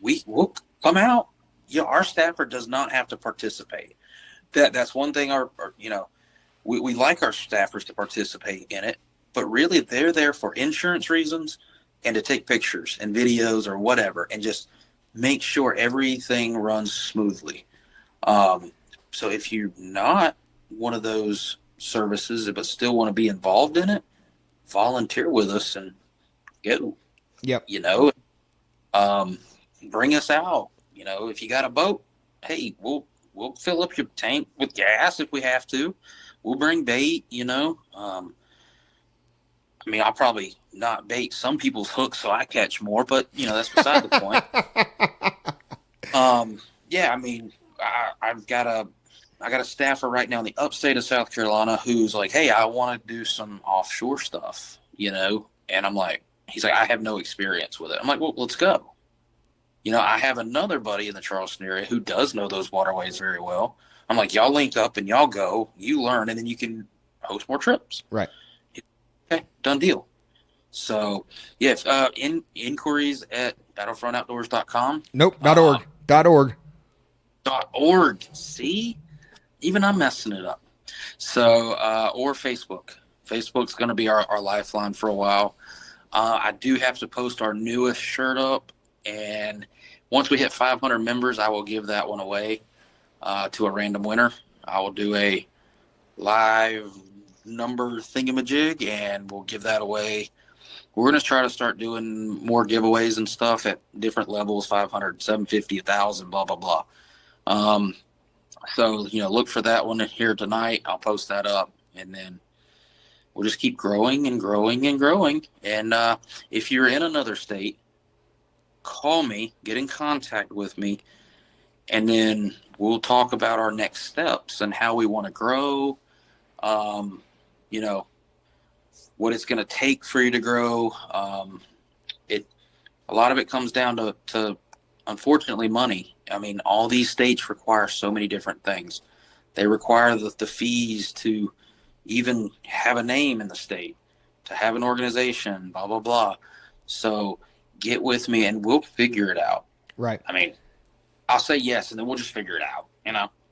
We'll come out. Our staffer does not have to participate. That's one thing. We like our staffers to participate in it, but really they're there for insurance reasons and to take pictures and videos or whatever, and just make sure everything runs smoothly. So if you're not one of those services but still want to be involved in it, volunteer with us and go. Yep. Bring us out. If you got a boat, hey, we'll fill up your tank with gas if we have to. We'll bring bait. I'll probably not bait some people's hooks so I catch more, but that's beside the point. I got a staffer right now in the upstate of South Carolina who's like, hey, I want to do some offshore stuff, and I'm like, he's like, I have no experience with it. I'm like, well, let's go. I have another buddy in the Charleston area who does know those waterways very well. I'm like, y'all link up and y'all go, you learn, and then you can host more trips. Right. Okay, done deal. So, yes, inquiries at battlefrontoutdoors.com. Nope, .org. .org. .org. See? Even I'm messing it up. So, or Facebook. Facebook's going to be our lifeline for a while. I do have to post our newest shirt up And once we hit 500 members, I will give that one away to a random winner. I will do a live number thingamajig, and we'll give that away. We're going to try to start doing more giveaways and stuff at different levels, 500, 750, 1,000, blah, blah, blah. So, look for that one here tonight. I'll post that up, and then we'll just keep growing and growing and growing. And if you're in another state, call me, get in contact with me, and then we'll talk about our next steps and how we want to grow, what it's going to take for you to grow. A lot of it comes down to unfortunately, money. I mean, all these states require so many different things. They require the fees to even have a name in the state, to have an organization, blah, blah, blah. So get with me and we'll figure it out. Right. I mean, I'll say yes, and then we'll just figure it out,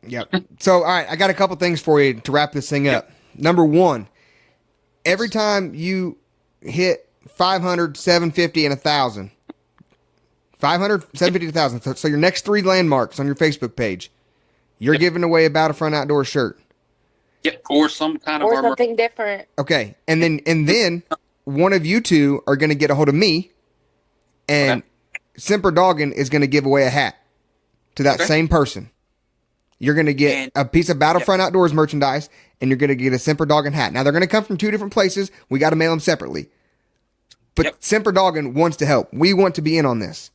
Yep. So, all right, I got a couple things for you to wrap this thing up. Number one, every time you hit 500, 750, and 1,000, 500, 750, 1,000. So your next 3 landmarks on your Facebook page, you're giving away a Battlefront Outdoors shirt. Yep, or some kind of or something different. Okay, and then one of you two are going to get a hold of me, and Semper Doggin is going to give away a hat to that same person. You're going to get a piece of Battlefront Outdoors merchandise, and you're going to get a Semper Doggin hat. Now, they're going to come from 2 different places. We got to mail them separately. But Semper Doggin wants to help. We want to be in on this.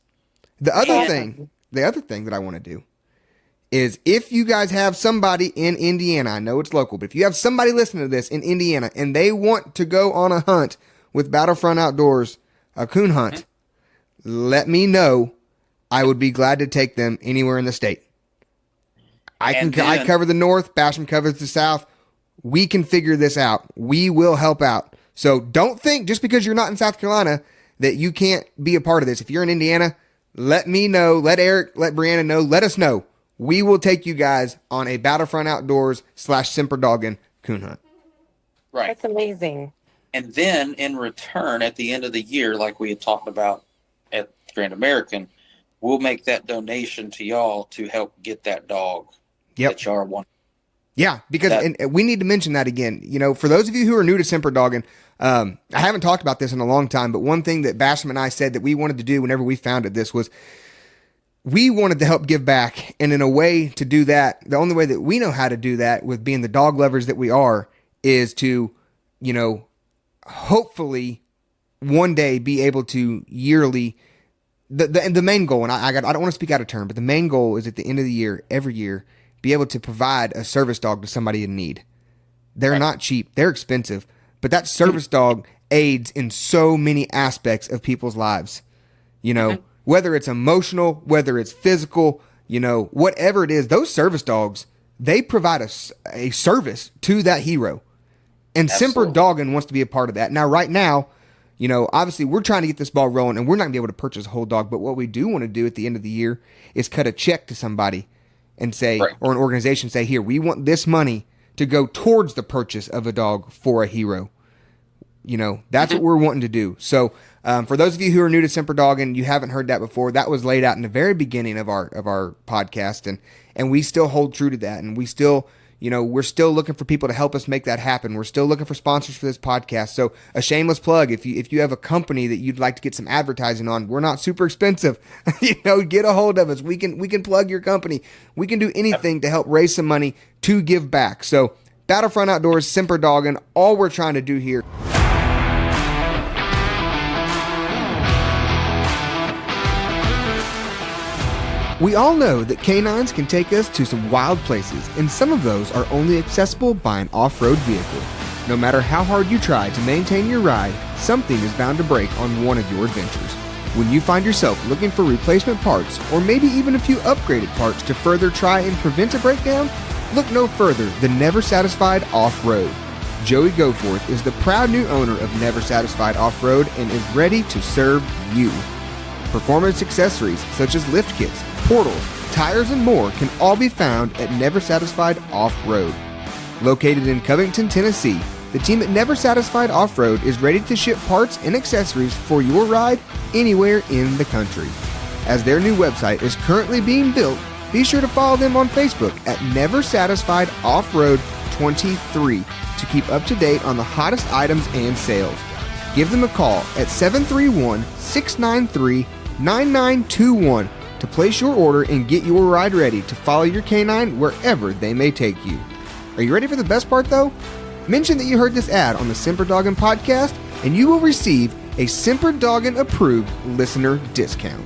The other thing that I want to do is if you guys have somebody in Indiana, I know it's local, but if you have somebody listening to this in Indiana and they want to go on a hunt with Battlefront Outdoors, a coon hunt, let me know. I would be glad to take them anywhere in the state. I cover the north, Basham covers the south. We can figure this out. We will help out. So don't think just because you're not in South Carolina that you can't be a part of this. If you're in Indiana, let me know, let Eric, let Brianna know, let us know. We will take you guys on a Battlefront Outdoors / Semper Doggin coon hunt. Right. That's amazing. And then in return, at the end of the year, like we had talked about at Grand American, we'll make that donation to y'all to help get that dog that y'all want. Yeah, because and we need to mention that again. For those of you who are new to Semper Doggin, I haven't talked about this in a long time, but one thing that Basham and I said that we wanted to do whenever we founded this was we wanted to help give back. And in a way to do that, the only way that we know how to do that with being the dog lovers that we are is to, hopefully one day be able to yearly, the main goal, and I don't want to speak out of turn, but the main goal is at the end of the year, every year, be able to provide a service dog to somebody in need. They're not cheap. They're expensive. But that service dog aids in so many aspects of people's lives. Whether it's emotional, whether it's physical, whatever it is, those service dogs, they provide a service to that hero. And Semper Doggin wants to be a part of that. Now, right now, obviously we're trying to get this ball rolling and we're not going to be able to purchase a whole dog. But what we do want to do at the end of the year is cut a check to somebody and say, or an organization say, here, we want this money to go towards the purchase of a dog for a hero. That's what we're wanting to do. So for those of you who are new to Semper Doggin, you haven't heard that before, that was laid out in the very beginning of our podcast. And we still hold true to that. And we still, we're still looking for people to help us make that happen. We're still looking for sponsors for this podcast. So a shameless plug, if you have a company that you'd like to get some advertising on, we're not super expensive. Get a hold of us. We can plug your company. We can do anything to help raise some money to give back. So Battlefront Outdoors, Semper Doggin, all we're trying to do here. We all know that canines can take us to some wild places, and some of those are only accessible by an off-road vehicle. No matter how hard you try to maintain your ride, something is bound to break on one of your adventures. When you find yourself looking for replacement parts, or maybe even a few upgraded parts to further try and prevent a breakdown, look no further than Never Satisfied Off-Road. Joey Goforth is the proud new owner of Never Satisfied Off-Road and is ready to serve you. Performance accessories such as lift kits, portals, tires, and more can all be found at Never Satisfied Off-Road. Located in Covington, Tennessee, the team at Never Satisfied Off-Road is ready to ship parts and accessories for your ride anywhere in the country. As their new website is currently being built, be sure to follow them on Facebook at Never Satisfied Off-Road 23 to keep up to date on the hottest items and sales. Give them a call at 731-693-9921 to place your order and get your ride ready to follow your canine wherever they may take you. Are you ready for the best part though? Mention that you heard this ad on the Semper Doggin Podcast and you will receive a Semper Doggin approved listener discount.